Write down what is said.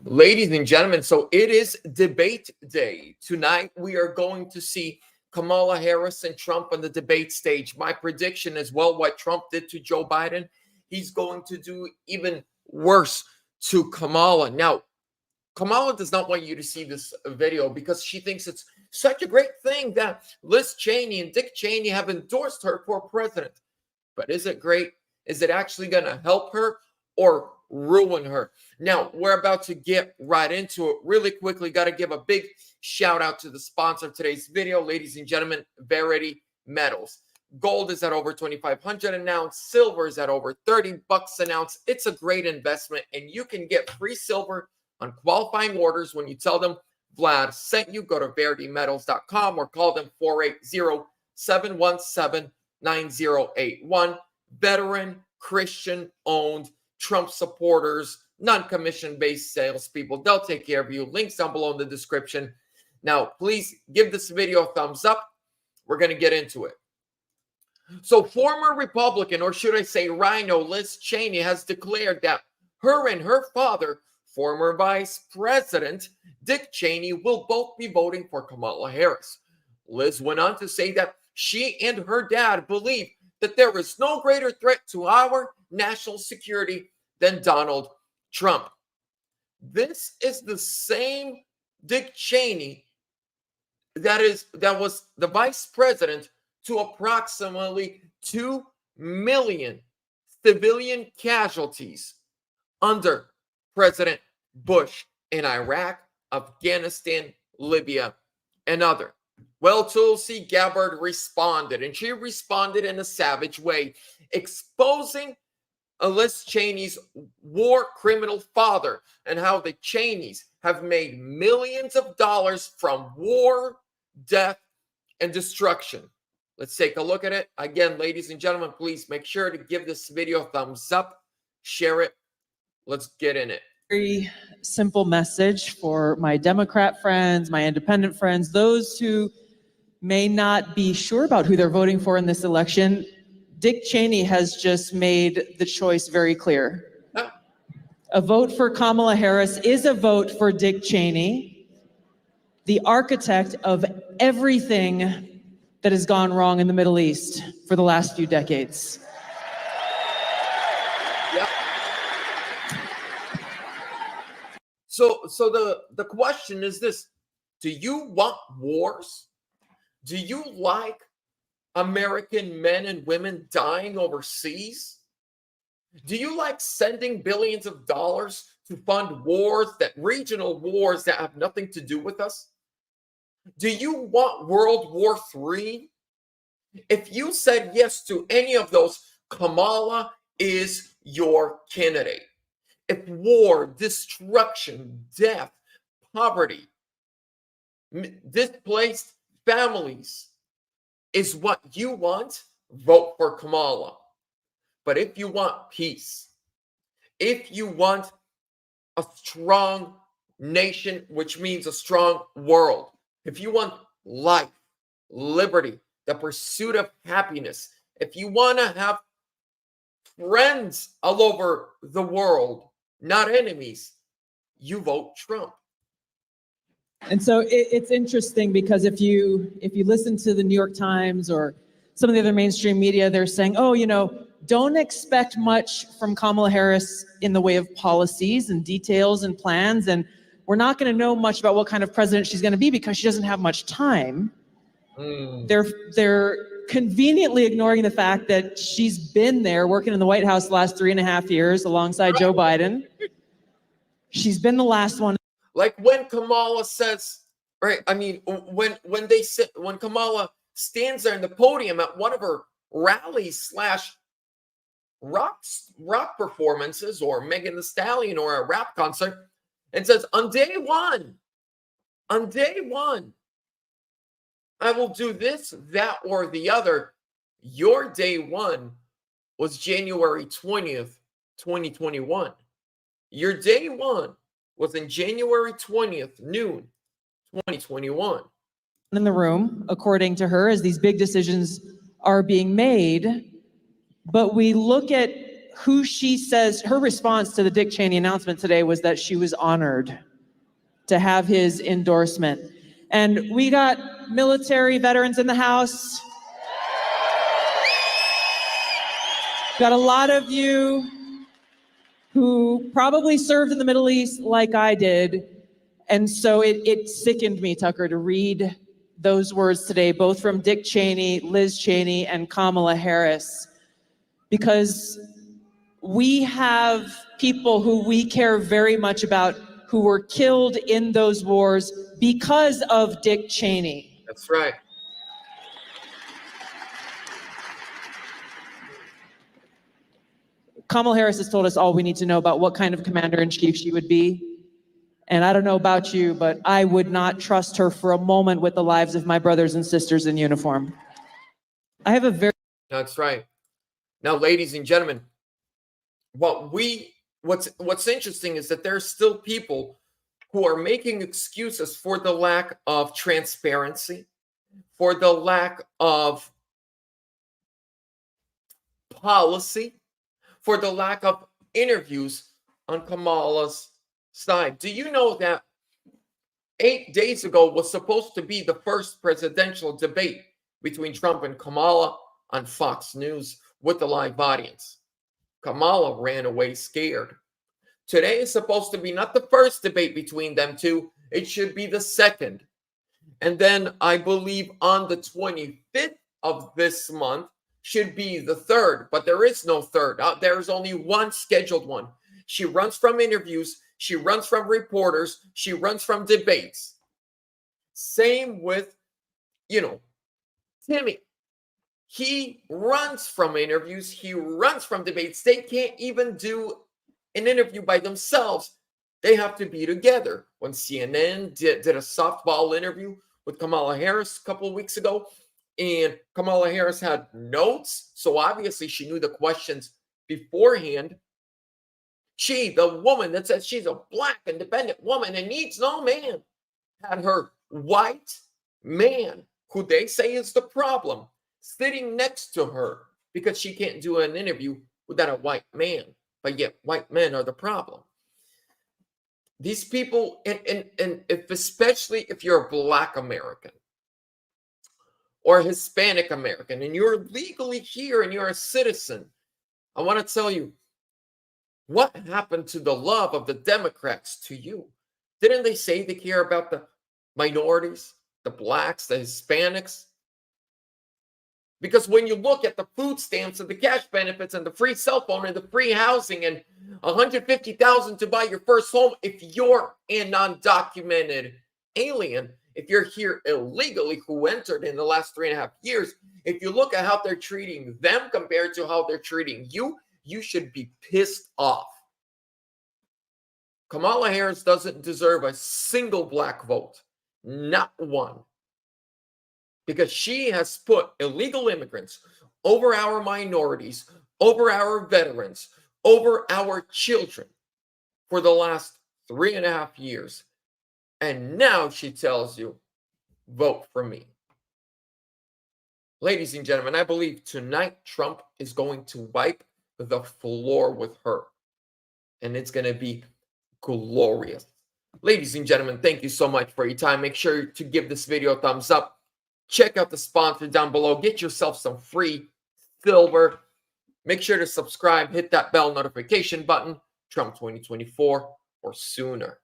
Ladies and gentlemen, so it is debate day. Tonight, we are going to see Kamala Harris and Trump on the debate stage. My prediction is, well, what Trump did to Joe Biden, he's going to do even worse to Kamala. Now, Kamala does not want you to see this video because she thinks it's such a great thing that Liz Cheney and Dick Cheney have endorsed her for president. But is it great? Is it actually going to help her or ruin her? Now, we're about to get right into it. Really quickly, got to give a big shout out to the sponsor of today's video, ladies and gentlemen, Verity Metals. Gold is at over 2,500 an ounce. Silver is at over 30 bucks an ounce. It's a great investment, and you can get free silver on qualifying orders when you tell them Vlad sent you. Go to veritymetals.com or call them 480-717-9081. Veteran, Christian-owned, Trump supporters, non-commission-based salespeople. They'll take care of you. Links down below in the description. Now, please give this video a thumbs up. We're going to get into it. So former Republican, or should I say Rhino, Liz Cheney has declared that her and her father, former Vice President Dick Cheney, will both be voting for Kamala Harris. Liz went on to say that she and her dad believe that there is no greater threat to our national security than Donald Trump. This is the same Dick Cheney that was the vice president to approximately 2 million civilian casualties under President Bush in Iraq, Afghanistan, Libya, and other. Well, Tulsi Gabbard responded, and she responded in a savage way, exposing Liz Cheney's war criminal father and how the Cheneys have made millions of dollars from war, death, and destruction. Let's take a look at it. Again, ladies and gentlemen, please make sure to give this video a thumbs up, share it. Let's get in it. Very simple message for my Democrat friends, my independent friends, those who may not be sure about who they're voting for in this election. Dick Cheney has just made the choice very clear. A vote for Kamala Harris is a vote for Dick Cheney, the architect of everything that has gone wrong in the Middle East for the last few decades. Yep. So the question is this: do you want wars? Do you like American men and women dying overseas? Do you like sending billions of dollars to fund wars, regional wars that have nothing to do with us? Do you want World War III? If you said yes to any of those, Kamala is your candidate. If war, destruction, death, poverty, displaced families is what you want, vote for Kamala. But if you want peace, if you want a strong nation, which means a strong world, if you want life, liberty, the pursuit of happiness, if you want to have friends all over the world, not enemies, you vote Trump. And so it's interesting because if you listen to the New York Times or some of the other mainstream media, they're saying, oh, don't expect much from Kamala Harris in the way of policies and details and plans. And we're not going to know much about what kind of president she's going to be because she doesn't have much time. They're conveniently ignoring the fact that she's been there working in the White House the last 3.5 years alongside Joe Biden. She's been the last one. Like when Kamala says, right? I mean, when Kamala stands there in the podium at one of her rallies / rock performances, or Megan Thee Stallion, or a rap concert, and says, on day one, I will do this, that, or the other. Your day one was January 20th, 2021. Your day one was in January 20th, noon, 2021. In the room, according to her, as these big decisions are being made. But we look at who she says, her response to the Dick Cheney announcement today was that she was honored to have his endorsement. And we got military veterans in the house. Got a lot of you who probably served in the Middle East like I did. And so it sickened me, Tucker, to read those words today, both from Dick Cheney, Liz Cheney, and Kamala Harris, because we have people who we care very much about who were killed in those wars because of Dick Cheney. That's right. Kamala Harris has told us all we need to know about what kind of commander-in-chief she would be. And I don't know about you, but I would not trust her for a moment with the lives of my brothers and sisters in uniform. I have a very... That's right. Now, ladies and gentlemen, what's interesting is that there's still people who are making excuses for the lack of transparency, for the lack of policy, for the lack of interviews on Kamala's side. Do you know that 8 days ago was supposed to be the first presidential debate between Trump and Kamala on Fox News with a live audience? Kamala ran away scared. Today is supposed to be not the first debate between them two. It should be the second. And then I believe on the 25th of this month should be the third, but there is no third. There's only one scheduled one. She runs from interviews. She runs from reporters. She runs from debates. Same with, Timmy. He runs from interviews. He runs from debates. They can't even do an interview by themselves. They have to be together. When CNN did a softball interview with Kamala Harris a couple of weeks ago, and Kamala Harris had notes, so obviously she knew the questions beforehand. She, the woman that says she's a black independent woman and needs no man, had her white man, who they say is the problem, sitting next to her because she can't do an interview without a white man. But yet white men are the problem. These people, and especially if you're a black American or Hispanic American and you're legally here and you're a citizen, I want to tell you, what happened to the love of the Democrats to you? Didn't they say they care about the minorities, the blacks, the Hispanics? Because when you look at the food stamps and the cash benefits and the free cell phone and the free housing and $150,000 to buy your first home, if you're a undocumented alien, if you're here illegally who entered in the last 3.5 years, if you look at how they're treating them compared to how they're treating you, you should be pissed off. Kamala Harris doesn't deserve a single black vote, not one. Because she has put illegal immigrants over our minorities, over our veterans, over our children for the last 3.5 years. And now she tells you, vote for me. Ladies and gentlemen, I believe tonight Trump is going to wipe the floor with her. And it's going to be glorious. Ladies and gentlemen, thank you so much for your time. Make sure to give this video a thumbs up. Check out the sponsor down below. Get yourself some free silver. Make sure to subscribe. Hit that bell notification button. Trump 2024 or sooner.